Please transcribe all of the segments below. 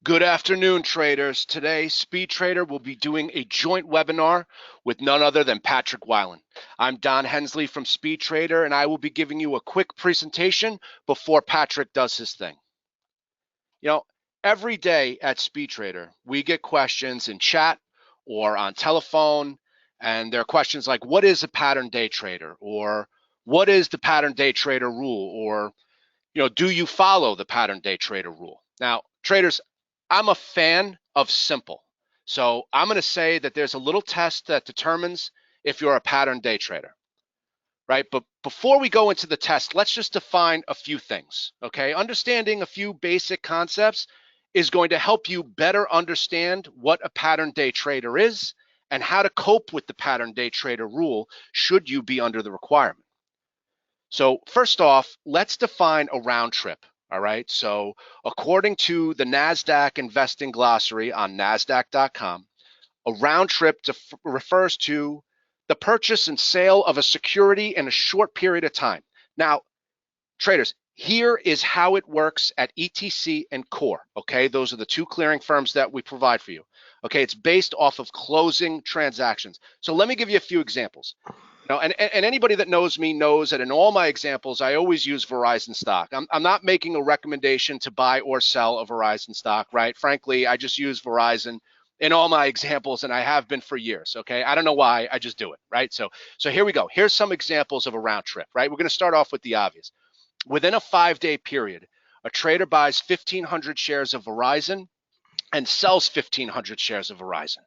Good afternoon, traders. Today, Speed Trader will be doing a joint webinar with none other than Patrick Wieland. I'm Don Hensley from Speed Trader, and I will be giving you a quick presentation before Patrick does his thing. You know, every day at Speed Trader, we get questions in chat or on telephone, and there are questions like, what is a pattern day trader? Or what is the pattern day trader rule? Or do you follow the pattern day trader rule? Now, traders, I'm a fan of simple. So I'm going to say that there's a little test that determines if you're a pattern day trader, right? But before we go into the test, let's just define a few things, okay? Understanding a few basic concepts is going to help you better understand what a pattern day trader is and how to cope with the pattern day trader rule should you be under the requirement. So first off, let's define a round trip. All right. So according to the NASDAQ investing glossary on NASDAQ.com, a round trip refers to the purchase and sale of a security in a short period of time. Now, traders, here is how it works at ETC and Core. Okay. Those are the two clearing firms that we provide for you. Okay. It's based off of closing transactions. So let me give you a few examples. And anybody that knows me knows that in all my examples, I always use Verizon stock. I'm not making a recommendation to buy or sell a Verizon stock, right? Frankly, I just use Verizon in all my examples, and I have been for years, okay? I don't know why, I just do it, right? So here we go. Here's some examples of a round trip, right? We're going to start off with the obvious. Within a 5-day period, a trader buys 1,500 shares of Verizon and sells 1,500 shares of Verizon.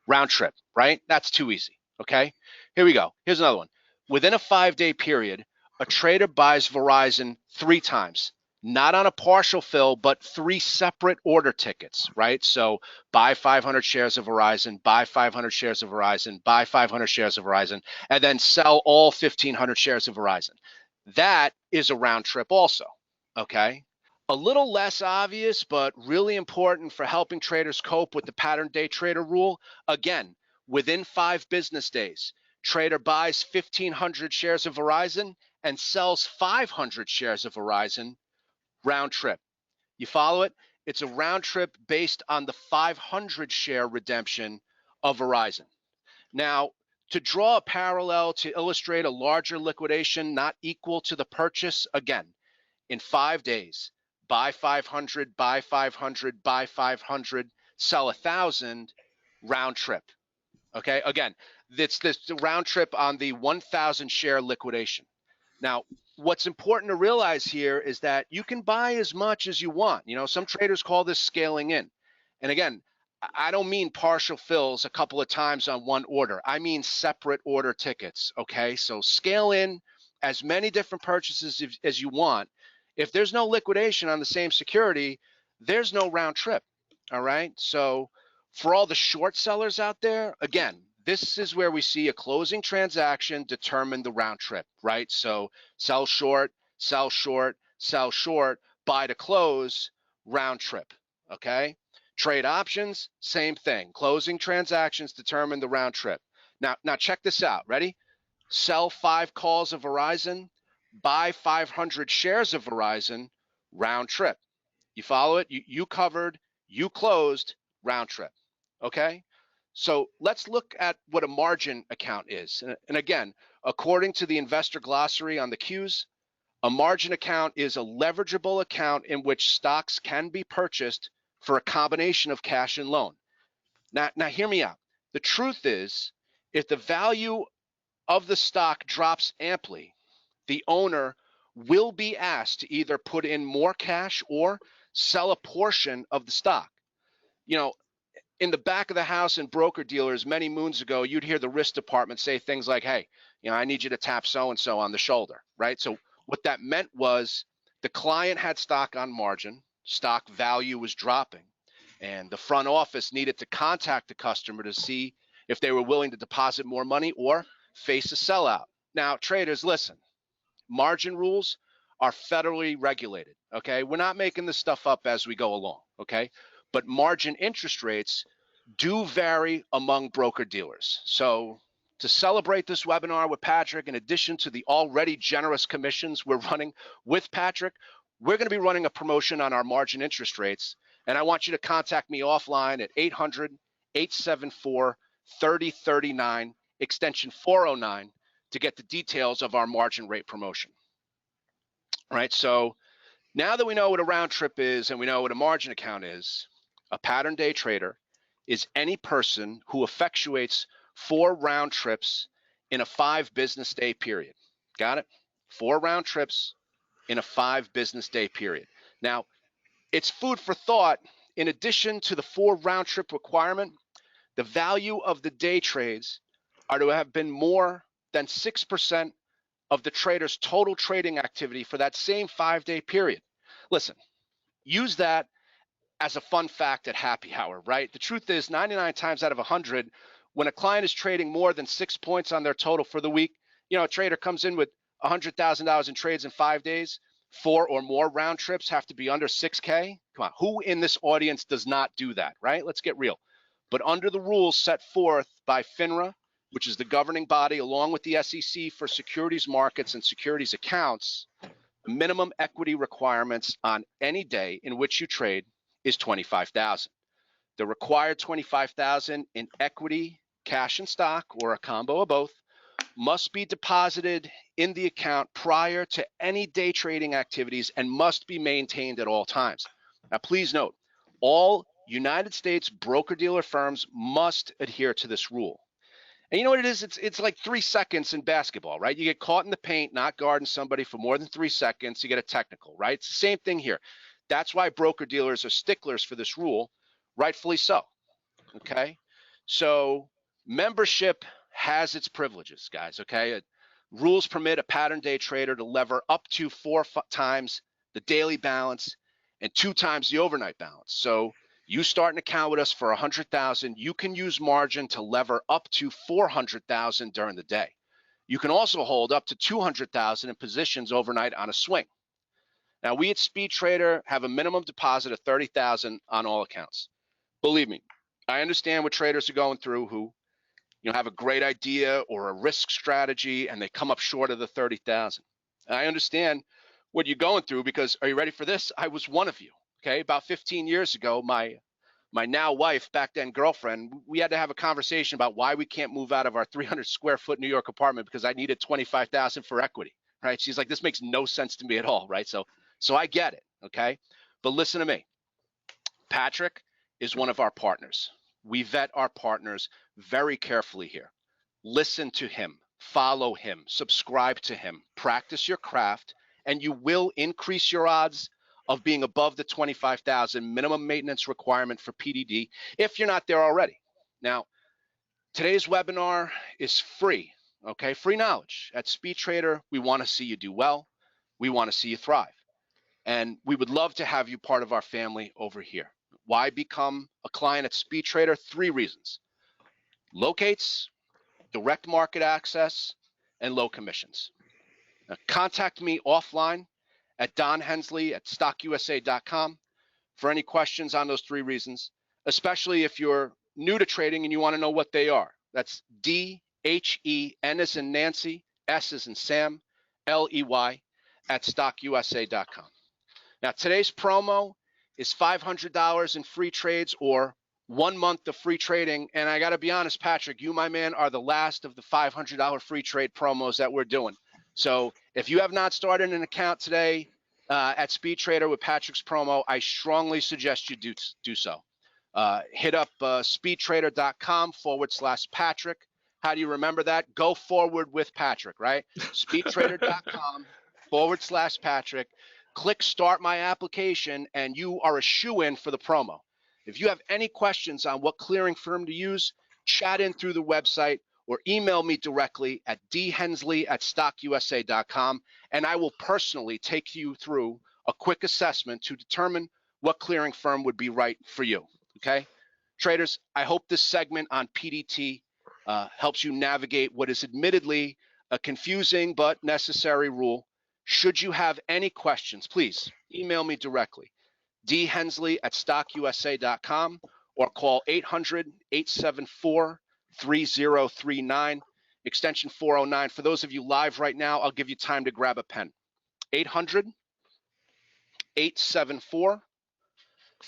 Round trip, right? That's too easy. Okay, here we go. Here's another one. Within a 5-day period, a trader buys Verizon 3 times, not on a partial fill, but 3 separate order tickets, right? So buy 500 shares of Verizon, buy 500 shares of Verizon, buy 500 shares of Verizon, and then sell all 1,500 shares of Verizon. That is a round trip also, okay? A little less obvious, but really important for helping traders cope with the pattern day trader rule. Again, within 5 business days, trader buys 1,500 shares of Verizon and sells 500 shares of Verizon, round trip. You follow it? It's a round trip based on the 500 share redemption of Verizon. Now, to draw a parallel to illustrate a larger liquidation not equal to the purchase, again, in 5 days, buy 500, buy 500, buy 500, sell 1,000, round trip. Okay, again, it's this round trip on the 1,000 share liquidation. Now, what's important to realize here is that you can buy as much as you want. Some traders call this scaling in. And again, I don't mean partial fills a couple of times on one order. I mean separate order tickets. Okay, so scale in as many different purchases as you want. If there's no liquidation on the same security, there's no round trip. All right. So for all the short sellers out there, again, this is where we see a closing transaction determine the round trip, right? So sell short, sell short, sell short, buy to close, round trip. Okay. Trade options, same thing. Closing transactions determine the round trip. Now check this out. Ready? Sell 5 calls of Verizon, buy 500 shares of Verizon, round trip. You follow it? You covered, you closed, round trip. Okay? So let's look at what a margin account is. And again, according to the investor glossary on the Qs, a margin account is a leverageable account in which stocks can be purchased for a combination of cash and loan. Now hear me out. The truth is, if the value of the stock drops amply, the owner will be asked to either put in more cash or sell a portion of the stock. In the back of the house in broker dealers many moons ago, you'd hear the risk department say things like, hey, I need you to tap so-and-so on the shoulder, right? So what that meant was the client had stock on margin, stock value was dropping, and the front office needed to contact the customer to see if they were willing to deposit more money or face a sellout. Now, traders, listen, margin rules are federally regulated, okay? We're not making this stuff up as we go along, okay? But margin interest rates do vary among broker dealers. So to celebrate this webinar with Patrick, in addition to the already generous commissions we're running with Patrick, we're going to be running a promotion on our margin interest rates And I want you to contact me offline at 800-874-3039, extension 409, to get the details of our margin rate promotion. All right, so now that we know what a round trip is and we know what a margin account is, a pattern day trader is any person who effectuates 4 round trips in a 5 business day period. Got it? 4 round trips in a 5 business day period. Now, it's food for thought. In addition to the 4 round trip requirement, the value of the day trades are to have been more than 6% of the trader's total trading activity for that same 5-day period. Listen, use that as a fun fact at happy hour, right? The truth is 99 times out of 100, when a client is trading more than 6 points on their total for the week, a trader comes in with $100,000 in trades in 5 days, 4 or more round trips have to be under 6K. Come on, who in this audience does not do that, right? Let's get real. But under the rules set forth by FINRA, which is the governing body along with the SEC for securities markets and securities accounts, the minimum equity requirements on any day in which you trade is $25,000. The required $25,000 in equity, cash and stock, or a combo of both, must be deposited in the account prior to any day trading activities and must be maintained at all times. Now, please note, all United States broker-dealer firms must adhere to this rule. And you know what it is? It's like 3 seconds in basketball, right? You get caught in the paint, not guarding somebody for more than 3 seconds, you get a technical, right? It's the same thing here. That's why broker-dealers are sticklers for this rule, rightfully so, okay? So membership has its privileges, guys, okay? Rules permit a pattern day trader to lever up to 4 times the daily balance and 2 times the overnight balance. So you start an account with us for $100,000, you can use margin to lever up to $400,000 during the day. You can also hold up to $200,000 in positions overnight on a swing. Now, we at Speed Trader have a minimum deposit of $30,000 on all accounts. Believe me, I understand what traders are going through who have a great idea or a risk strategy and they come up short of the $30,000. I understand what you're going through because, are you ready for this? I was one of you, okay? About 15 years ago, my now wife, back then girlfriend, we had to have a conversation about why we can't move out of our 300 square foot New York apartment because I needed $25,000 for equity, right? She's like, this makes no sense to me at all, right? So I get it, okay? But listen to me. Patrick is one of our partners. We vet our partners very carefully here. Listen to him, follow him, subscribe to him, practice your craft, and you will increase your odds of being above the $25,000 minimum maintenance requirement for PDD if you're not there already. Now, today's webinar is free, okay? Free knowledge. At Speed Trader, we want to see you do well. We want to see you thrive. And we would love to have you part of our family over here. Why become a client at Speed Trader? 3 reasons. Locates, direct market access, and low commissions. Now, contact me offline at donhensley@stockusa.com for any questions on those 3 reasons, especially if you're new to trading and you want to know what they are. That's DHEN as in Nancy, S as in Sam, LEY @stockusa.com. Now, today's promo is $500 in free trades or 1 month of free trading. And I got to be honest, Patrick, you, my man, are the last of the $500 free trade promos that we're doing. So if you have not started an account today at Speed Trader with Patrick's promo, I strongly suggest you do so. Hit up speedtrader.com/Patrick. How do you remember that? Go forward with Patrick, right? speedtrader.com/Patrick. Click start my application and you are a shoo-in for the promo. If you have any questions on what clearing firm to use, chat in through the website or email me directly at dhensley@stockusa.com and I will personally take you through a quick assessment to determine what clearing firm would be right for you, okay? Traders, I hope this segment on PDT helps you navigate what is admittedly a confusing but necessary rule. Should you have any questions, please email me directly, dhensley@stockusa.com or call 800-874-3039, extension 409. For those of you live right now, I'll give you time to grab a pen.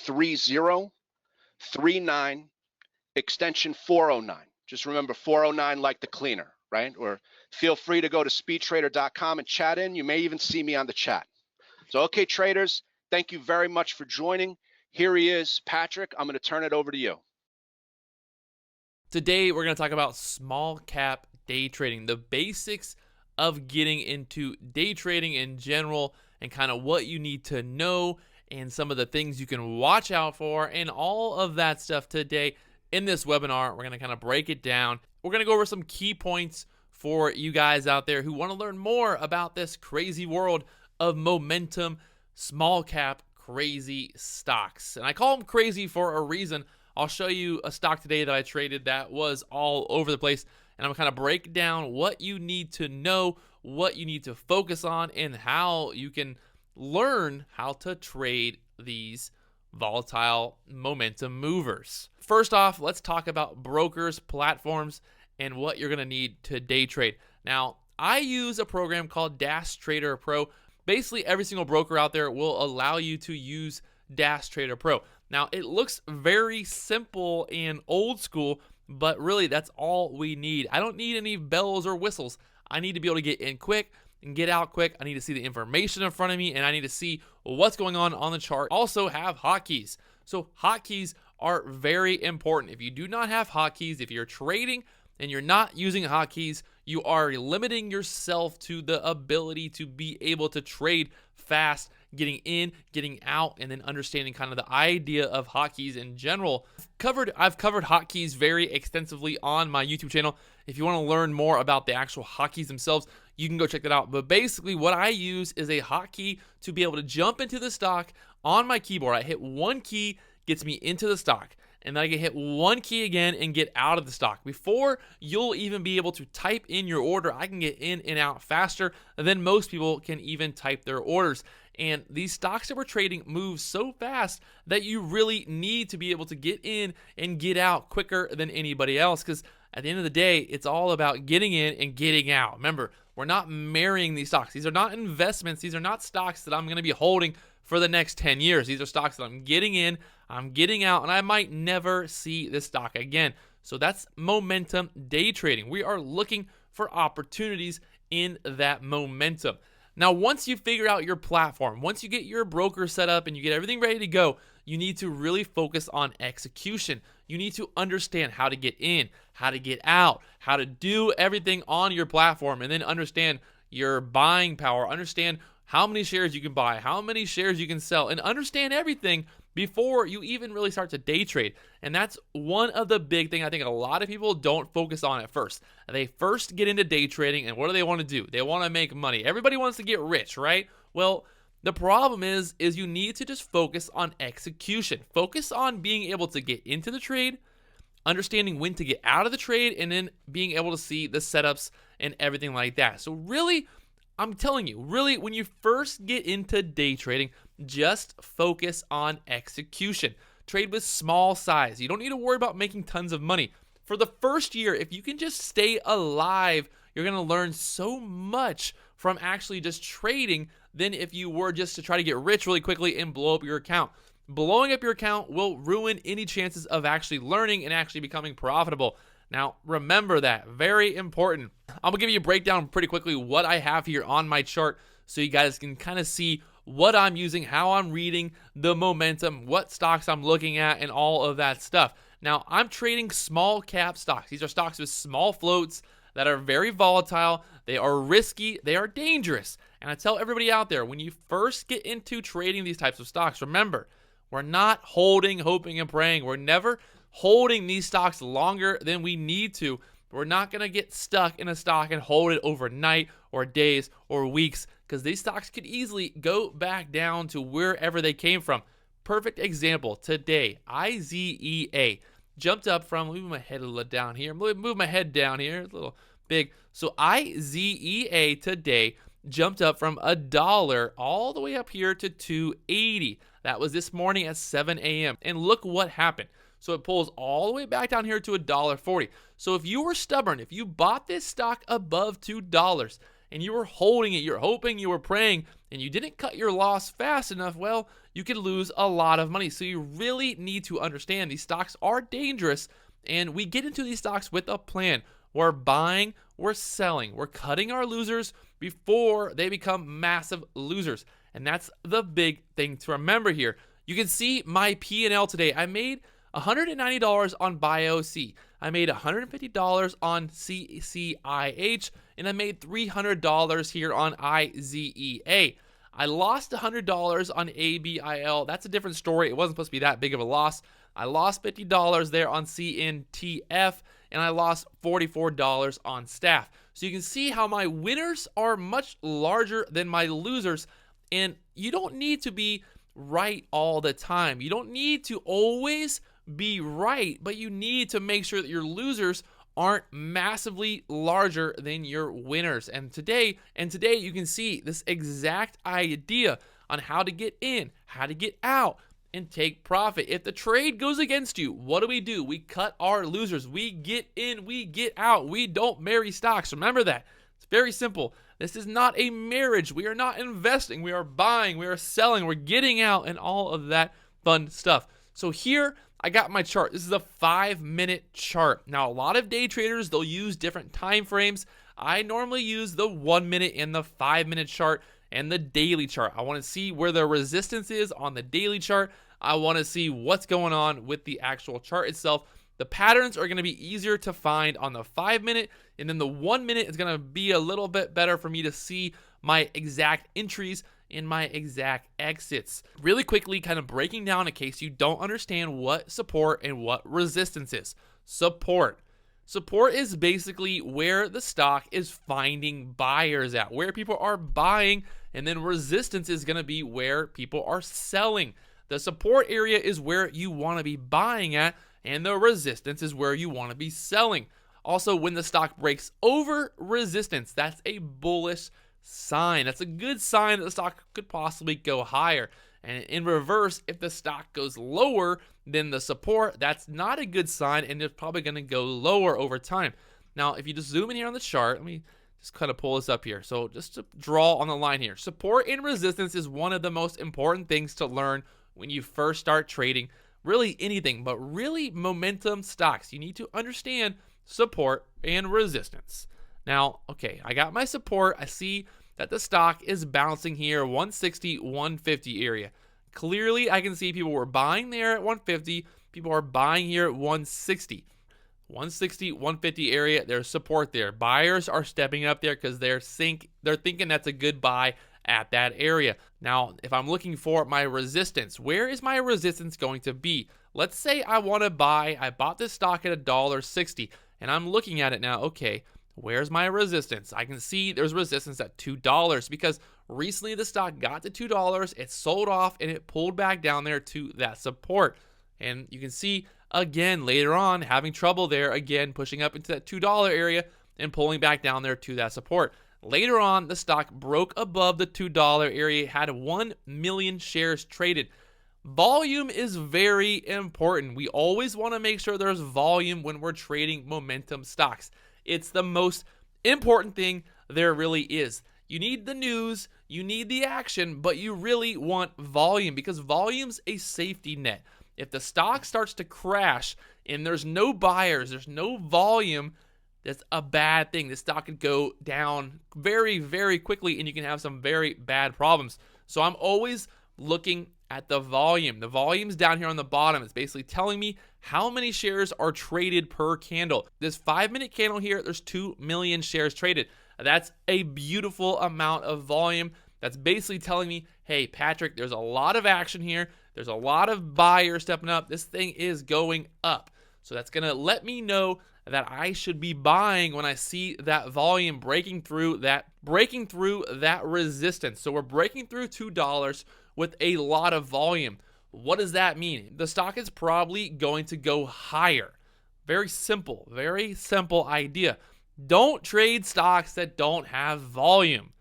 3039, extension 409. Just remember 409 like the cleaner, right? Or feel free to go to speedtrader.com and chat in. You may even see me on the chat. So, okay, traders, thank you very much for joining. Here he is, Patrick. I'm going to turn it over to you. Today, we're going to talk about small cap day trading, the basics of getting into day trading in general, and kind of what you need to know and some of the things you can watch out for and all of that stuff today. In this webinar, we're going to kind of break it down. We're going to go over some key points for you guys out there who want to learn more about this crazy world of momentum, small cap, crazy stocks. And I call them crazy for a reason. I'll show you a stock today that I traded that was all over the place, and I'm going to kind of break down what you need to know, what you need to focus on, and how you can learn how to trade these volatile momentum movers. First off, let's talk about brokers, platforms, and what you're going to need to day trade. Now, I use a program called Dash Trader Pro. Basically, every single broker out there will allow you to use Dash Trader Pro. Now, it looks very simple and old school, but really that's all we need. I don't need any bells or whistles. I need to be able to get in quick and get out quick. I need to see the information in front of me, and I need to see what's going on the chart. Also have hotkeys. So hotkeys are very important. If you do not have hotkeys, if you're trading and you're not using hotkeys, you are limiting yourself to the ability to be able to trade fast, getting in, getting out, and then understanding kind of the idea of hotkeys in general. I've covered hotkeys very extensively on my YouTube channel. If you want to learn more about the actual hotkeys themselves, you can go check that out. But basically what I use is a hotkey to be able to jump into the stock on my keyboard. I hit one key, gets me into the stock, and then I can hit one key again and get out of the stock. Before you'll even be able to type in your order, I can get in and out faster than most people can even type their orders. And these stocks that we're trading move so fast that you really need to be able to get in and get out quicker than anybody else, because at the end of the day, it's all about getting in and getting out. Remember, we're not marrying these stocks. These are not investments. These are not stocks that I'm going to be holding for the next 10 years. These are stocks that I'm getting in, I'm getting out, and I might never see this stock again. So that's momentum day trading. We are looking for opportunities in that momentum. Now, once you figure out your platform, once you get your broker set up and you get everything ready to go, you need to really focus on execution. You need to understand how to get in, how to get out, how to do everything on your platform, and then understand your buying power, understand how many shares you can buy, how many shares you can sell, and understand everything before you even really start to day trade. And that's one of the big things I think a lot of people don't focus on at first. They first get into day trading, and what do they want to do? They want to make money. Everybody wants to get rich, right? Well, the problem is you need to just focus on execution. Focus on being able to get into the trade, understanding when to get out of the trade, and then being able to see the setups and everything like that. So really, I'm telling you, really, when you first get into day trading, just focus on execution. Trade with small size. You don't need to worry about making tons of money. For the first year, if you can just stay alive, you're going to learn so much from actually just trading than if you were just to try to get rich really quickly and blow up your account. Blowing up your account will ruin any chances of actually learning and actually becoming profitable. Now, remember that. Very important. I'm going to give you a breakdown pretty quickly what I have here on my chart so you guys can kind of see what I'm using, how I'm reading the momentum, what stocks I'm looking at, and all of that stuff. Now, I'm trading small cap stocks. These are stocks with small floats that are very volatile. They are risky. They are dangerous. And I tell everybody out there, when you first get into trading these types of stocks, remember, we're not holding, hoping, and praying. We're never holding these stocks longer than we need to. We're not going to get stuck in a stock and hold it overnight or days or weeks, because these stocks could easily go back down to wherever they came from. Perfect example today, IZEA jumped up from, let me move my head a little down here. Move my head down here, it's a little big. So IZEA today jumped up from $1 all the way up here to $2.80. That was this morning at 7 a.m. And look what happened. So it pulls all the way back down here to $1.40. So if you were stubborn, if you bought this stock above $2 and you were holding it, you're hoping, you were praying and you didn't cut your loss fast enough, well, you could lose a lot of money. So you really need to understand these stocks are dangerous, and we get into these stocks with a plan. We're buying, we're selling, we're cutting our losers before they become massive losers. And that's the big thing to remember here. You can see my P&L today. I made $190 on BioC. I made $150 on CCIH, and I made $300 here on IZEA. I lost $100 on ABIL. That's a different story. It wasn't supposed to be that big of a loss. I lost $50 there on CNTF, and I lost $44 on staff. So you can see how my winners are much larger than my losers, and you don't need to be right all the time. You don't need to always be right, but you need to make sure that your losers aren't massively larger than your winners. And today you can see this exact idea on how to get in, how to get out, and take profit. If the trade goes against you, what do? We cut our losers. We get in, we get out. We don't marry stocks. Remember that. It's very simple. This is not a marriage. We are not investing. We are buying. We are selling. We're getting out and all of that fun stuff. So here I got my chart. This is a 5-minute chart. Now, a lot of day traders, they'll use different time frames. I normally use the 1 minute and the 5-minute chart and the daily chart. I want to see where the resistance is on the daily chart. I want to see what's going on with the actual chart itself. The patterns are going to be easier to find on the 5-minute, and then the 1 minute is going to be a little bit better for me to see my exact entries and my exact exits. Really quickly, kind of breaking down in case you don't understand what support and what resistance is. Support is basically where the stock is finding buyers at, where people are buying, and then resistance is going to be where people are selling. The support area is where you want to be buying at, and the resistance is where you want to be selling. Also, when the stock breaks over resistance, that's a bullish sign. That's a good sign that the stock could possibly go higher. And in reverse, if the stock goes lower than the support, that's not a good sign, and it's probably going to go lower over time. Now, if you just zoom in here on the chart, let me just kind of pull this up here. So just to draw on the line here, support and resistance is one of the most important things to learn when you first start trading really anything, but really momentum stocks. You need to understand support and resistance. Now, okay, I got my support. I see that the stock is bouncing here, 160, 150 area. Clearly, I can see people were buying there at 150. People are buying here at 160. 160, 150 area, there's support there. Buyers are stepping up there because they're thinking that's a good buy at that area. Now, if I'm looking for my resistance, where is my resistance going to be? Let's say I want to buy, I bought this stock at $1.60, and I'm looking at it now. Okay, where's my resistance? I can see there's resistance at $2 because recently the stock got to $2, it sold off, and it pulled back down there to that support. And you can see again later on having trouble there, again pushing up into that $2 area and pulling back down there to that support. Later on, the stock broke above the $2 area, had 1 million shares traded. Volume is very important. We always want to make sure there's volume when we're trading momentum stocks. It's the most important thing there really is. You need the news, you need the action, but you really want volume because volume's a safety net. If the stock starts to crash and there's no buyers, there's no volume, that's a bad thing. The stock could go down very, very quickly, and you can have some very bad problems. So I'm always looking at the volume. The volume's down here on the bottom. It's basically telling me how many shares are traded per candle. This 5-minute candle here, there's 2 million shares traded. That's a beautiful amount of volume. That's basically telling me, hey, Patrick, there's a lot of action here. There's a lot of buyers stepping up. This thing is going up. So that's going to let me know that I should be buying when I see that volume breaking through that resistance. So we're breaking through $2 with a lot of volume. What does that mean? The stock is probably going to go higher. Very simple idea. Don't trade stocks that don't have volume.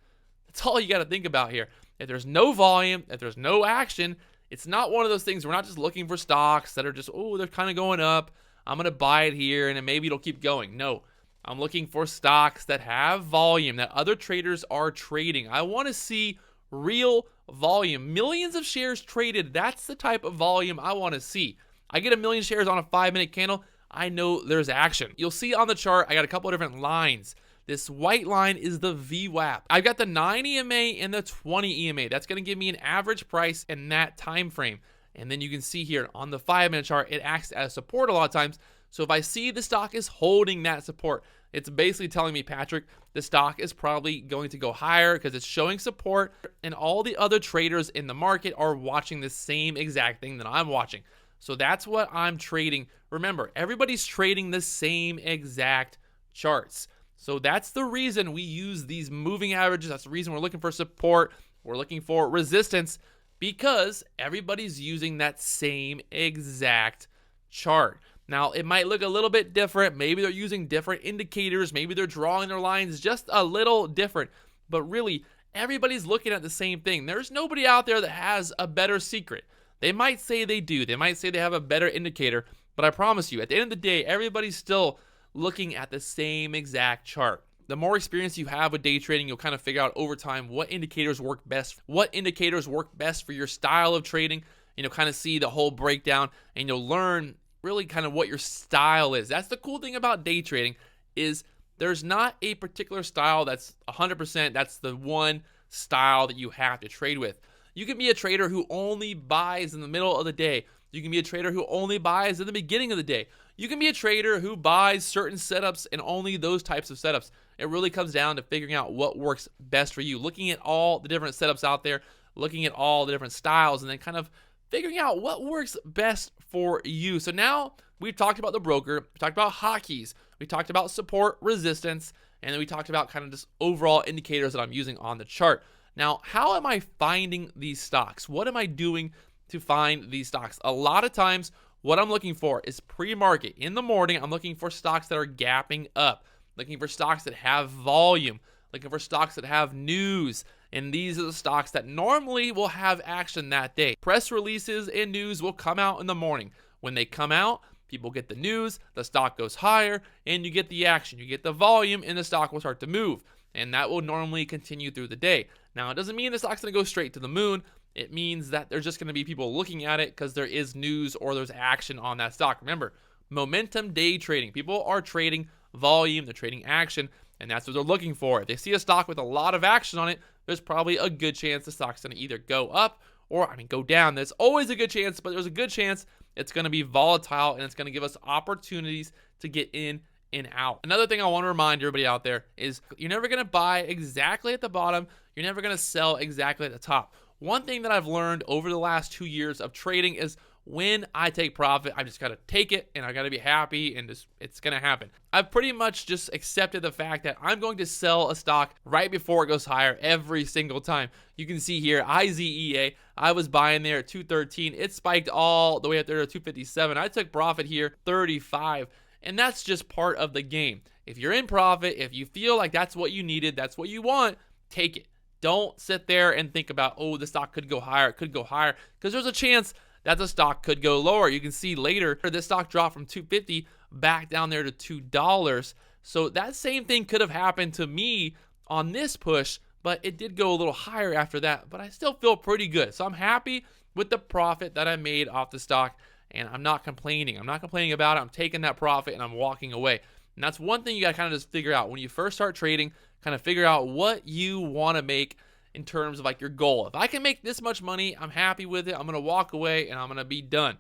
That's all you got to think about here. If there's no volume, if there's no action, it's not one of those things. We're not just looking for stocks that are just, oh, they're kind of going up. I'm going to buy it here and then maybe it'll keep going. No, I'm looking for stocks that have volume, that other traders are trading. I want to see real volume. Millions of shares traded. That's the type of volume I want to see. I get 1 million shares on a 5-minute candle. I know there's action. You'll see on the chart, I got a couple of different lines. This white line is the VWAP. I've got the 9 EMA and the 20 EMA. That's going to give me an average price in that time frame. And then you can see here on the 5-minute chart, it acts as support a lot of times. So if I see the stock is holding that support, it's basically telling me, Patrick, the stock is probably going to go higher because it's showing support, and all the other traders in the market are watching the same exact thing that I'm watching. So that's what I'm trading. Remember, everybody's trading the same exact charts. So that's the reason we use these moving averages. That's the reason we're looking for support. We're looking for resistance, because everybody's using that same exact chart. Now, it might look a little bit different. Maybe they're using different indicators. Maybe they're drawing their lines just a little different. But really, everybody's looking at the same thing. There's nobody out there that has a better secret. They might say they do. They might say they have a better indicator. But I promise you, at the end of the day, everybody's still looking at the same exact chart. The more experience you have with day trading, you'll kind of figure out over time what indicators work best for your style of trading, and you'll kind of see the whole breakdown, and you'll learn really kind of what your style is. That's the cool thing about day trading, is there's not a particular style that's 100%, that's the one style that you have to trade with. You can be a trader who only buys in the middle of the day. You can be a trader who only buys in the beginning of the day. You can be a trader who buys certain setups and only those types of setups. It really comes down to figuring out what works best for you, looking at all the different setups out there, looking at all the different styles, and then kind of figuring out what works best for you. So now we've talked about the broker, we talked about hotkeys, we talked about support, resistance, and then we talked about kind of just overall indicators that I'm using on the chart. Now, how am I finding these stocks? What am I doing to find these stocks? A lot of times, what I'm looking for is pre-market. In the morning, I'm looking for stocks that are gapping up, looking for stocks that have volume, looking for stocks that have news. And these are the stocks that normally will have action that day. Press releases and news will come out in the morning. When they come out, people get the news, the stock goes higher, and you get the action. You get the volume, and the stock will start to move. And that will normally continue through the day. Now, it doesn't mean the stock's going to go straight to the moon. It means that there's just going to be people looking at it because there is news or there's action on that stock. Remember, momentum day trading. People are trading volume, they're trading action, and that's what they're looking for. If they see a stock with a lot of action on it, there's probably a good chance the stock's going to either go up or, go down. There's always a good chance, but there's a good chance it's going to be volatile, and it's going to give us opportunities to get in and out. Another thing I want to remind everybody out there is you're never going to buy exactly at the bottom. You're never going to sell exactly at the top. One thing that I've learned over the last 2 years of trading is when I take profit, I just got to take it, and I got to be happy, and it's going to happen. I've pretty much just accepted the fact that I'm going to sell a stock right before it goes higher every single time. You can see here, IZEA, I was buying there at 213. It spiked all the way up there to 257. I took profit here, 35. And that's just part of the game. If you're in profit, if you feel like that's what you needed, that's what you want, take it. Don't sit there and think about, oh, the stock could go higher, it could go higher, because there's a chance that the stock could go lower. You can see later, this stock dropped from $2.50 back down there to $2. So that same thing could have happened to me on this push, but it did go a little higher after that, but I still feel pretty good. So I'm happy with the profit that I made off the stock, and I'm not complaining. I'm not complaining about it. I'm taking that profit and I'm walking away. And that's one thing you got to kind of just figure out when you first start trading, kind of figure out what you want to make in terms of like your goal. If I can make this much money, I'm happy with it. I'm going to walk away and I'm going to be done.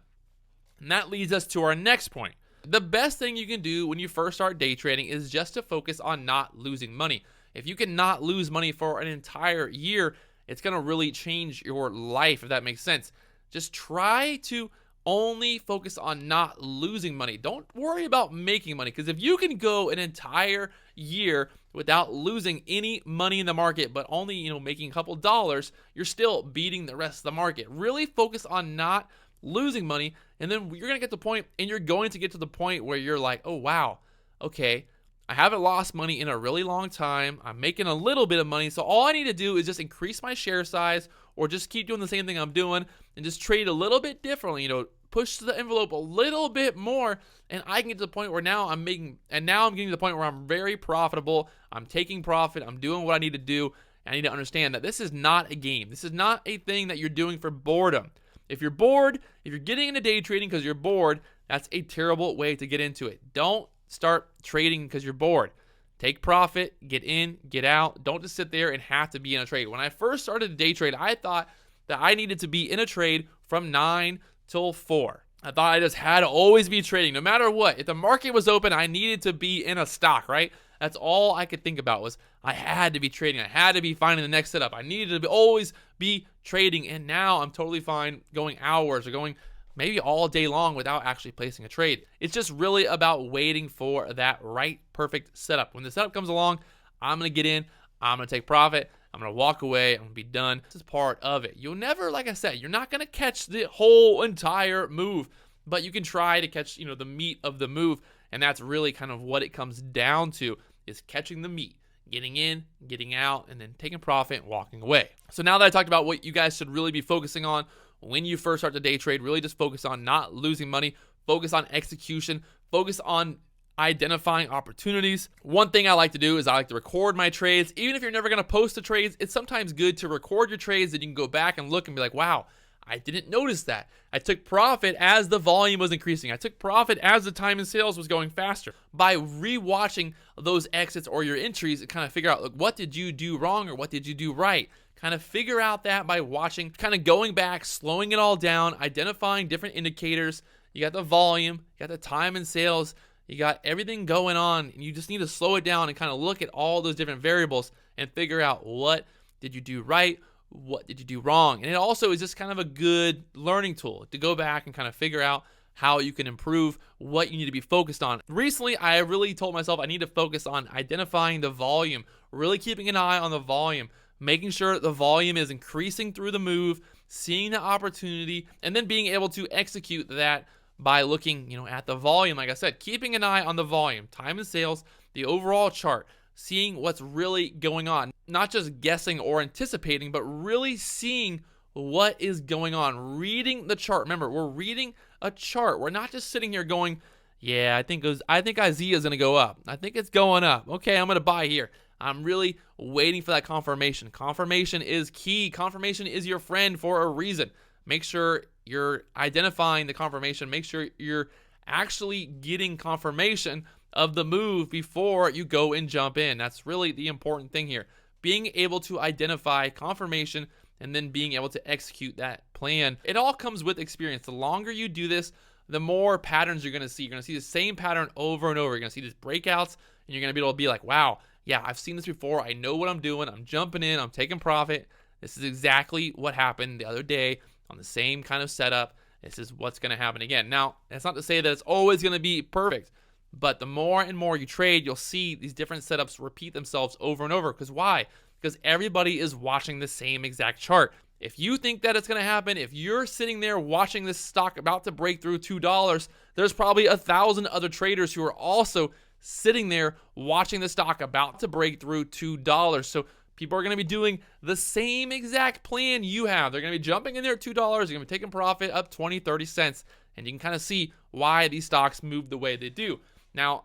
And that leads us to our next point. The best thing you can do when you first start day trading is just to focus on not losing money. If you can not lose money for an entire year, it's going to really change your life, if that makes sense. Just try to only focus on not losing money. Don't worry about making money, because if you can go an entire year without losing any money in the market, but only, making a couple dollars, you're still beating the rest of the market. Really focus on not losing money, and then you're going to get to the point, and you're going to get to the point where you're like, oh, wow, okay, I haven't lost money in a really long time. I'm making a little bit of money, so all I need to do is just increase my share size or just keep doing the same thing I'm doing and just trade a little bit differently, push the envelope a little bit more, and I can get to the point where now I'm getting to the point where I'm very profitable. I'm taking profit. I'm doing what I need to do, And I need to understand that this is not a game. This is not a thing that you're doing for boredom. If you're bored, if you're getting into day trading because you're bored, that's a terrible way to get into it. Don't start trading because you're bored. Take profit, get in, get out. Don't just sit there and have to be in a trade. When I first started to day trade, I thought that I needed to be in a trade from 9 till 4. I thought I just had to always be trading no matter what. If the market was open, I needed to be in a stock, right? That's all I could think about was I had to be trading. I had to be finding the next setup. I needed to always be trading. And now I'm totally fine going hours or going maybe all day long without actually placing a trade. It's just really about waiting for that right perfect setup. When the setup comes along, I'm going to get in. I'm going to take profit. I'm going to walk away. I'm going to be done. This is part of it. You'll never, like I said, you're not going to catch the whole entire move, but you can try to catch, the meat of the move. And that's really kind of what it comes down to, is catching the meat, getting in, getting out, and then taking profit and walking away. So now that I talked about what you guys should really be focusing on when you first start to day trade, really just focus on not losing money, focus on execution, focus on identifying opportunities. One thing I like to do is I like to record my trades. Even if you're never going to post the trades, it's sometimes good to record your trades that you can go back and look and be like, wow, I didn't notice that. I took profit as the volume was increasing. I took profit as the time in sales was going faster. By rewatching those exits or your entries, kind of figure out, look, what did you do wrong or what did you do right? Kind of figure out that by watching, kind of going back, slowing it all down, identifying different indicators. You got the volume, you got the time in sales, you got everything going on, and you just need to slow it down and kind of look at all those different variables and figure out what did you do right, what did you do wrong. And it also is just kind of a good learning tool to go back and kind of figure out how you can improve what you need to be focused on. Recently, I really told myself I need to focus on identifying the volume, really keeping an eye on the volume, making sure the volume is increasing through the move, seeing the opportunity, and then being able to execute that by looking, at the volume. Like I said, keeping an eye on the volume, time and sales, the overall chart, seeing what's really going on, not just guessing or anticipating, but really seeing what is going on, reading the chart. Remember, we're reading a chart. We're not just sitting here going, yeah, I think IZEA is going to go up. I think it's going up. Okay, I'm going to buy here. I'm really waiting for that confirmation. Confirmation is key. Confirmation is your friend for a reason. Make sure you're identifying the confirmation. Make sure you're actually getting confirmation of the move before you go and jump in. That's really the important thing here. Being able to identify confirmation and then being able to execute that plan. It all comes with experience. The longer you do this, the more patterns you're going to see. You're going to see the same pattern over and over. You're going to see these breakouts, and you're going to be able to be like, wow, yeah, I've seen this before. I know what I'm doing. I'm jumping in. I'm taking profit. This is exactly what happened the other day on the same kind of setup. This is what's going to happen again. Now, that's not to say that it's always going to be perfect, but the more and more you trade, you'll see these different setups repeat themselves over and over. Because why? Because everybody is watching the same exact chart. If you think that it's going to happen, if you're sitting there watching this stock about to break through $2, there's probably 1,000 other traders who are also sitting there watching the stock about to break through $2. So people are going to be doing the same exact plan you have. They're going to be jumping in there at $2. They're going to be taking profit up 20, 30 cents. And you can kind of see why these stocks move the way they do. Now,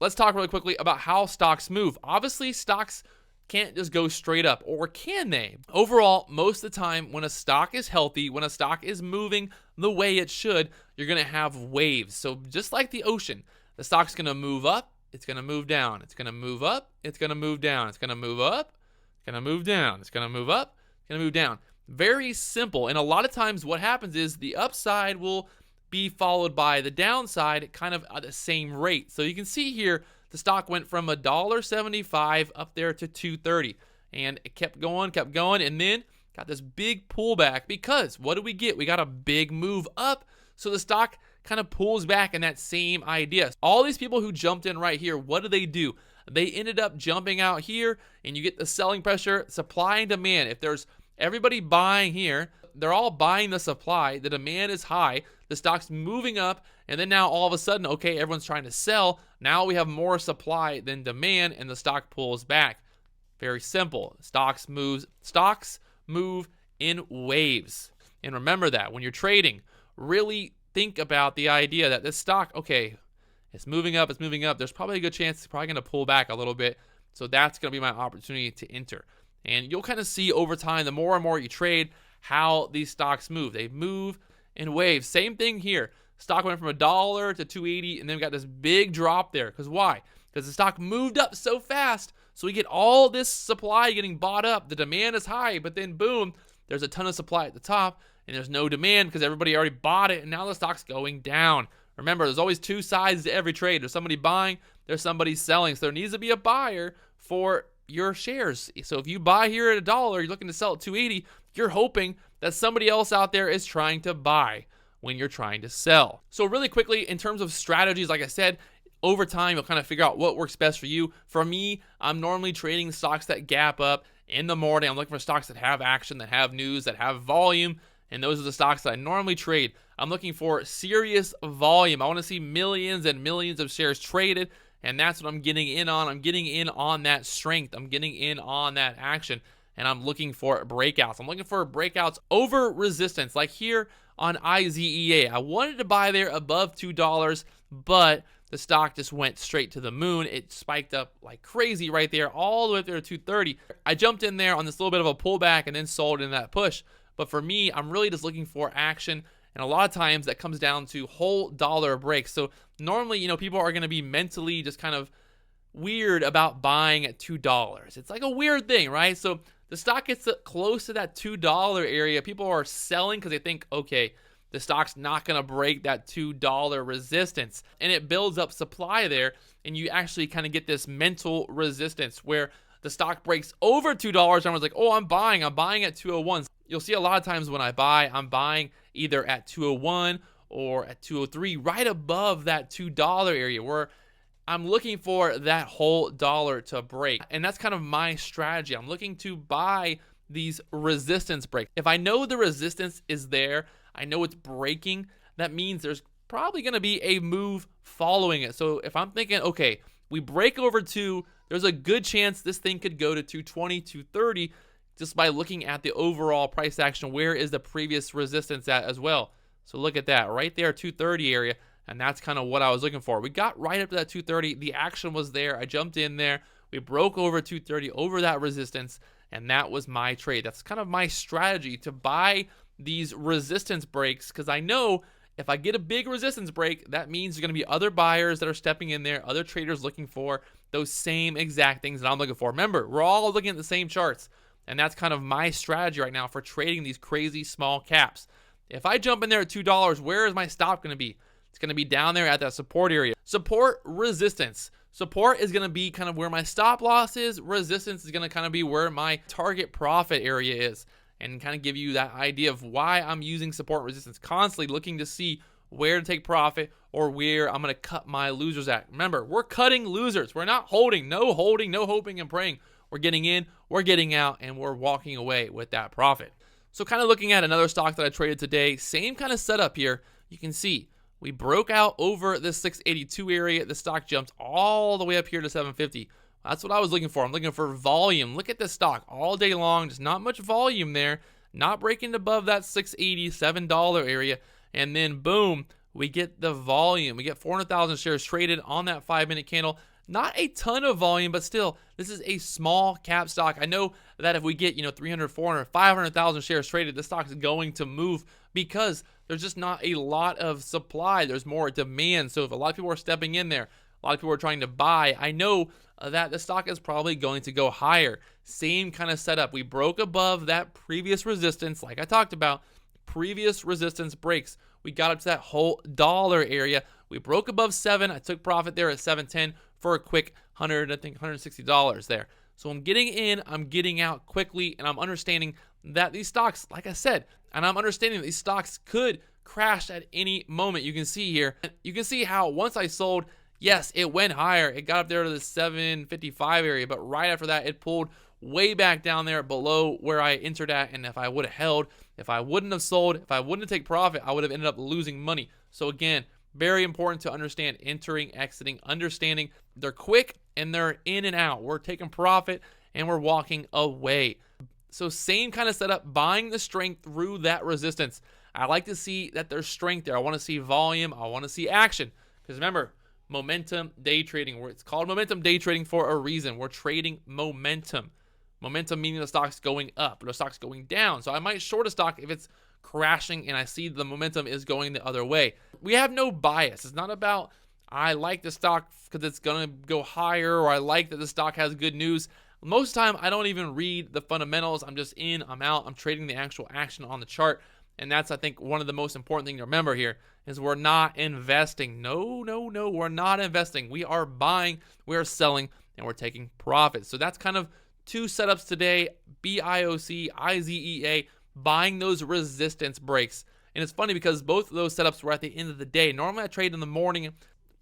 let's talk really quickly about how stocks move. Obviously, stocks can't just go straight up, or can they? Overall, most of the time, when a stock is healthy, when a stock is moving the way it should, you're going to have waves. So just like the ocean, the stock's going to move up, it's going to move down, it's going to move up, it's going to move down, it's going to move up, it's going to move down, it's going to move up, it's going to move down. Very simple. And a lot of times what happens is the upside will be followed by the downside kind of at the same rate. So you can see here, the stock went from $1.75 up there to $2.30, and it kept going, and then got this big pullback because what did we get? We got a big move up, so the stock kind of pulls back in that same idea. All these people who jumped in right here, what do? They ended up jumping out here, and you get the selling pressure, supply and demand. If there's everybody buying here, they're all buying the supply, the demand is high, the stock's moving up, and then now all of a sudden, okay, everyone's trying to sell. Now we have more supply than demand, and the stock pulls back. Very simple. Stocks move in waves. And remember that when you're trading, really think about the idea that this stock, okay, it's moving up. There's probably a good chance it's probably going to pull back a little bit. So that's going to be my opportunity to enter. And you'll kind of see over time, the more and more you trade, how these stocks move. They move in waves. Same thing here. Stock went from $1 to 280, and then we got this big drop there. Because why? Because the stock moved up so fast. So we get all this supply getting bought up. The demand is high, but then boom, there's a ton of supply at the top, and there's no demand because everybody already bought it, and now the stock's going down. Remember, there's always two sides to every trade. There's somebody buying, there's somebody selling. So there needs to be a buyer for your shares. So if you buy here at $1, you're looking to sell at 280, you're hoping that somebody else out there is trying to buy when you're trying to sell. So really quickly, in terms of strategies, like I said, over time, you'll kind of figure out what works best for you. For me, I'm normally trading stocks that gap up in the morning. I'm looking for stocks that have action, that have news, that have volume, and those are the stocks that I normally trade. I'm looking for serious volume. I want to see millions and millions of shares traded, and that's what I'm getting in on. I'm getting in on that strength. I'm getting in on that action, and I'm looking for breakouts. I'm looking for breakouts over resistance, like here on IZEA. I wanted to buy there above $2, but the stock just went straight to the moon. It spiked up like crazy right there, all the way up there to 230. I jumped in there on this little bit of a pullback and then sold in that push. But for me, I'm really just looking for action. And a lot of times that comes down to whole dollar breaks. So normally, people are going to be mentally just kind of weird about buying at $2. It's like a weird thing, right? So the stock gets close to that $2 area. People are selling because they think, okay, the stock's not going to break that $2 resistance. And it builds up supply there. And you actually kind of get this mental resistance where the stock breaks over $2. Everyone's like, oh, I'm buying at 201. You'll see a lot of times when I buy, I'm buying either at 201 or at 203, right above that $2 area where I'm looking for that whole dollar to break. And that's kind of my strategy. I'm looking to buy these resistance breaks. If I know the resistance is there, I know it's breaking, that means there's probably going to be a move following it. So if I'm thinking, okay, we break over 2, there's a good chance this thing could go to 220, 230, just by looking at the overall price action. Where is the previous resistance at as well? So look at that right there, 230 area, and that's kind of what I was looking for. We got right up to that 230. The action was there. I jumped in there. We broke over 230, over that resistance, and that was my trade. That's kind of my strategy, to buy these resistance breaks, because I know if I get a big resistance break, that means there's going to be other buyers that are stepping in there, other traders looking for those same exact things that I'm looking for. Remember, we're all looking at the same charts, and that's kind of my strategy right now for trading these crazy small caps. If I jump in there at $2, where is my stop going to be? It's going to be down there at that support area. Support, resistance. Support is going to be kind of where my stop loss is. Resistance is going to kind of be where my target profit area is, and kind of give you that idea of why I'm using support and resistance, constantly looking to see where to take profit or where I'm going to cut my losers at. Remember, we're cutting losers. We're not holding, no hoping and praying. We're getting in, we're getting out, and we're walking away with that profit. So kind of looking at another stock that I traded today, same kind of setup here. You can see we broke out over this 682 area. The stock jumped all the way up here to 750. That's what I was looking for. I'm looking for volume. Look at this stock all day long. Just not much volume there. Not breaking above that $687 area. And then boom, we get the volume. We get 400,000 shares traded on that 5-minute candle. Not a ton of volume, but still, this is a small cap stock. I know that if we get 300, 400, 500,000 shares traded, the stock is going to move because there's just not a lot of supply. There's more demand. So if a lot of people are stepping in there, a lot of people are trying to buy, I know that the stock is probably going to go higher. Same kind of setup. We broke above that previous resistance, like I talked about. Previous resistance breaks. We got up to that whole dollar area. We broke above 7. I took profit there at 710 for a quick $160 there. So I'm getting in, I'm getting out quickly, and I'm understanding that these stocks, like I said, and I'm understanding that these stocks could crash at any moment. You can see here, you can see how once I sold, yes, it went higher. It got up there to the 755 area, but right after that, it pulled way back down there below where I entered at. And if I would have held, if I wouldn't have sold, if I wouldn't have taken profit, I would have ended up losing money. So again, very important to understand entering, exiting, understanding they're quick and they're in and out. We're taking profit and we're walking away. So same kind of setup, buying the strength through that resistance. I like to see that there's strength there. I want to see volume. I want to see action. Because remember, momentum day trading. It's called momentum day trading for a reason. We're trading momentum. Momentum meaning the stock's going up or the stock's going down. So I might short a stock if it's crashing and I see the momentum is going the other way. We have no bias. It's not about I like the stock because it's going to go higher, or I like that the stock has good news. Most of the time, I don't even read the fundamentals. I'm just in, I'm out, I'm trading the actual action on the chart. And that's, I think, one of the most important things to remember here is we're not investing. No, we're not investing. We are buying, we are selling, and we're taking profits. So that's kind of two setups today, BIOC, IZEA, buying those resistance breaks. And it's funny because both of those setups were at the end of the day. Normally I trade in the morning.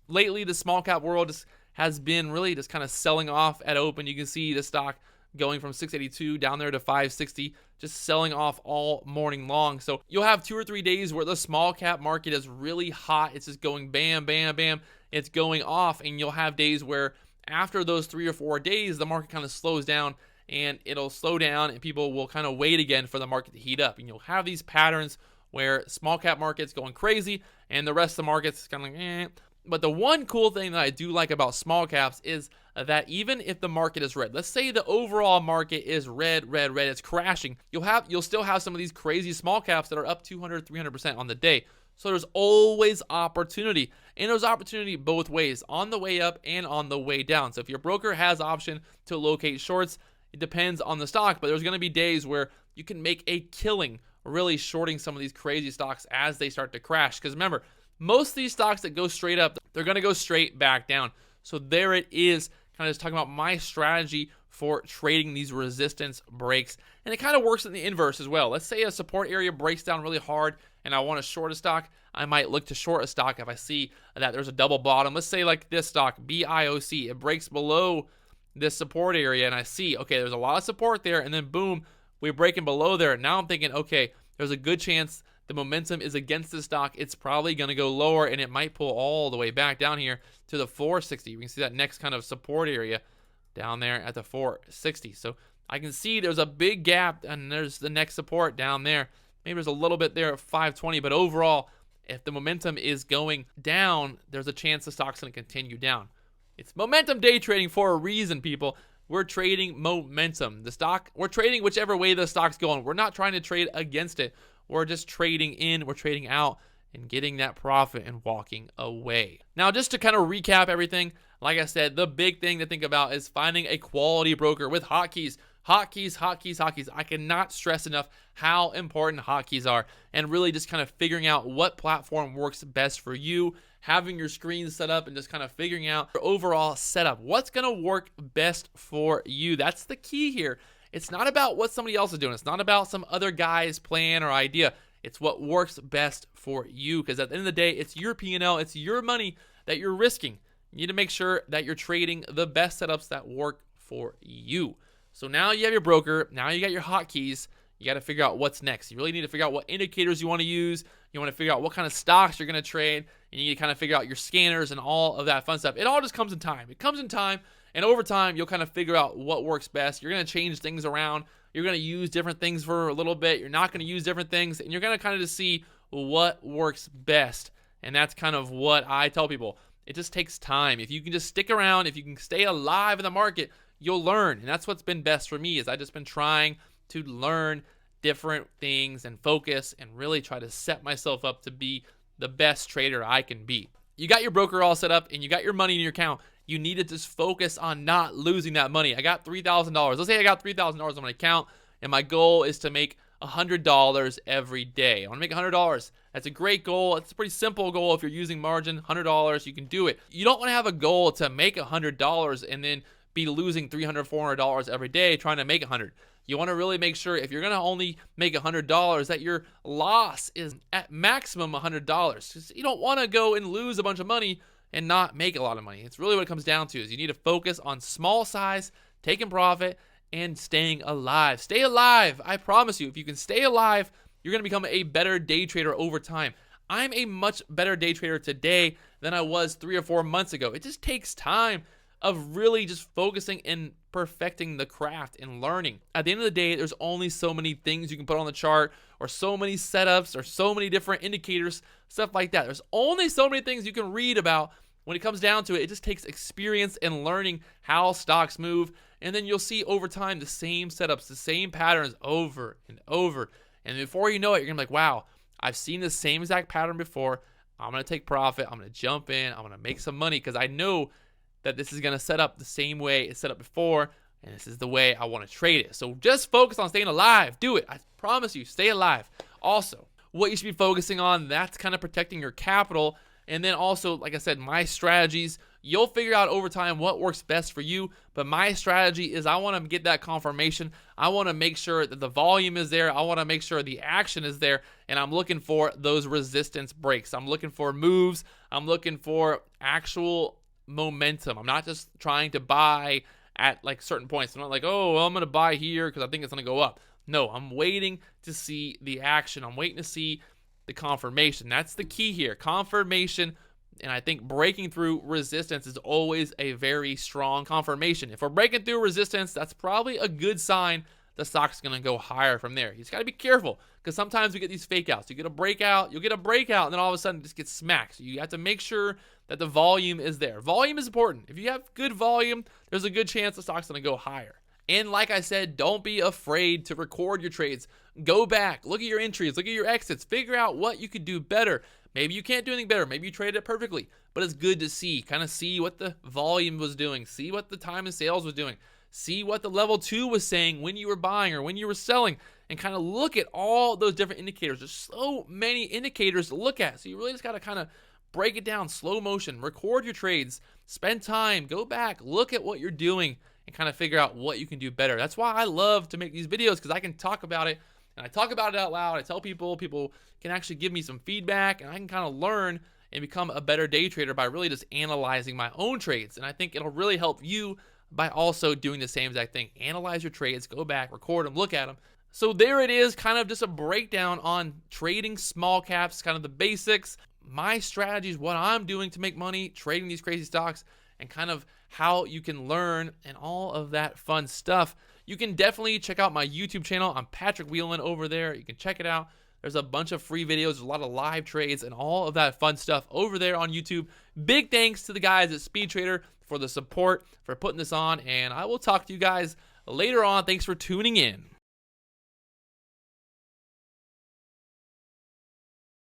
Lately, the small cap world has been really just kind of selling off at open. You can see the stock going from 682 down there to 560, just selling off all morning long. So you'll have 2 or 3 days where the small cap market is really hot. It's just going bam, bam, bam. It's going off. And you'll have days where after those 3 or 4 days, the market kind of slows down, and it'll slow down and people will kind of wait again for the market to heat up. And you'll have these patterns where small cap market's going crazy and the rest of the market's kind of like, eh. But the one cool thing that I do like about small caps is that even if the market is red, let's say the overall market is red, it's crashing, you'll still have some of these crazy small caps that are up 200, 300% on the day. So there's always opportunity, and there's opportunity both ways, on the way up and on the way down. So if your broker has option to locate shorts, it depends on the stock, but there's going to be days where you can make a killing really shorting some of these crazy stocks as they start to crash. Because remember, most of these stocks that go straight up, they're going to go straight back down. So there it is, kind of just talking about my strategy for trading these resistance breaks. And it kind of works in the inverse as well. Let's say a support area breaks down really hard and I want to short a stock. I might look to short a stock if I see that there's a double bottom. Let's say like this stock, BIOC, it breaks below this support area and I see, okay, there's a lot of support there, and then boom, we're breaking below there. Now I'm thinking, okay, there's a good chance the momentum is against the stock. It's probably going to go lower, and it might pull all the way back down here to the 460. We can see that next kind of support area down there at the 460. So I can see there's a big gap, and there's the next support down there. Maybe there's a little bit there at 520, but overall, if the momentum is going down, there's a chance the stock's going to continue down. It's momentum day trading for a reason, people. We're trading momentum. The stock, we're trading whichever way the stock's going. We're not trying to trade against it. We're just trading in, we're trading out, and getting that profit and walking away. Now, just to kind of recap everything, like I said, the big thing to think about is finding a quality broker with hotkeys. Hotkeys. I cannot stress enough how important hotkeys are, and really just kind of figuring out what platform works best for you, having your screen set up and just kind of figuring out your overall setup. What's going to work best for you? That's the key here. It's not about what somebody else is doing. It's not about some other guy's plan or idea. It's what works best for you, because at the end of the day, it's your P&L. It's your money that you're risking. You need to make sure that you're trading the best setups that work for you. So now you have your broker. Now you got your hotkeys. You got to figure out what's next. You really need to figure out what indicators you want to use. You want to figure out what kind of stocks you're going to trade. And you need to kind of figure out your scanners and all of that fun stuff. It all just comes in time. It comes in time. And over time, you'll kind of figure out what works best. You're going to change things around. You're going to use different things for a little bit. You're not going to use different things. And you're going to kind of just see what works best. And that's kind of what I tell people. It just takes time. If you can just stick around, if you can stay alive in the market, you'll learn. And that's what's been best for me, is I've just been trying to learn different things and focus and really try to set myself up to be the best trader I can be. You got your broker all set up and you got your money in your account. You need to just focus on not losing that money. I got $3,000. Let's say I got $3,000 on my account, and my goal is to make $100 every day. I want to make $100. That's a great goal. It's a pretty simple goal. If you're using margin, $100, you can do it. You don't want to have a goal to make $100 and then be losing $300, $400 every day trying to make $100. You want to really make sure if you're going to only make $100 that your loss is at maximum $100. Because you don't want to go and lose a bunch of money and not make a lot of money. It's really what it comes down to, is you need to focus on small size, taking profit, and staying alive. Stay alive. I promise you, if you can stay alive, you're going to become a better day trader over time. I'm a much better day trader today than I was 3 or 4 months ago. It just takes time of really just focusing and perfecting the craft and learning. At the end of the day, there's only so many things you can put on the chart, or so many setups, or so many different indicators, stuff like that. There's only so many things you can read about when it comes down to it, it just takes experience and learning how stocks move. And then you'll see over time the same setups, the same patterns over and over. And before you know it, you're going to be like, wow, I've seen the same exact pattern before. I'm going to take profit. I'm going to jump in. I'm going to make some money because I know that this is going to set up the same way it's set up before. And this is the way I want to trade it. So just focus on staying alive. Do it. I promise you, stay alive. Also, what you should be focusing on, that's kind of protecting your capital. And then also, like I said, my strategies, you'll figure out over time what works best for you. But my strategy is I want to get that confirmation. I want to make sure that the volume is there. I want to make sure the action is there. And I'm looking for those resistance breaks. I'm looking for moves. I'm looking for actual momentum. I'm not just trying to buy at like certain points. I'm not like, oh, well, I'm going to buy here because I think it's going to go up. No, I'm waiting to see the action. I'm waiting to see the confirmation. That's the key here. Confirmation. And I think breaking through resistance is always a very strong confirmation. If we're breaking through resistance, that's probably a good sign the stock's going to go higher from there. You just got to be careful because sometimes we get these fake outs. You get a breakout, you'll get a breakout, and then all of a sudden it just gets smacked. So you have to make sure that the volume is there. Volume is important. If you have good volume, there's a good chance the stock's going to go higher. And like I said, don't be afraid to record your trades. Go back, look at your entries, look at your exits, figure out what you could do better. Maybe you can't do anything better. Maybe you traded it perfectly, but it's good to see, kind of see what the volume was doing, see what the time and sales was doing, see what the level 2 was saying when you were buying or when you were selling, and kind of look at all those different indicators. There's so many indicators to look at, so you really just got to kind of break it down, slow motion, record your trades, spend time, go back, look at what you're doing, and kind of figure out what you can do better. That's why I love to make these videos, because I can talk about it, and I talk about it out loud. I tell people can actually give me some feedback, and I can kind of learn and become a better day trader by really just analyzing my own trades. And I think it'll really help you by also doing the same exact thing. Analyze your trades, go back, record them, look at them. So there it is, kind of just a breakdown on trading small caps, kind of the basics, my strategies, what I'm doing to make money, trading these crazy stocks, and kind of how you can learn and all of that fun stuff. You can definitely check out my YouTube channel. I'm Patrick Wieland over there. You can check it out. There's a bunch of free videos, a lot of live trades, and all of that fun stuff over there on YouTube. Big thanks to the guys at Speed Trader for the support, for putting this on, and I will talk to you guys later on. Thanks for tuning in.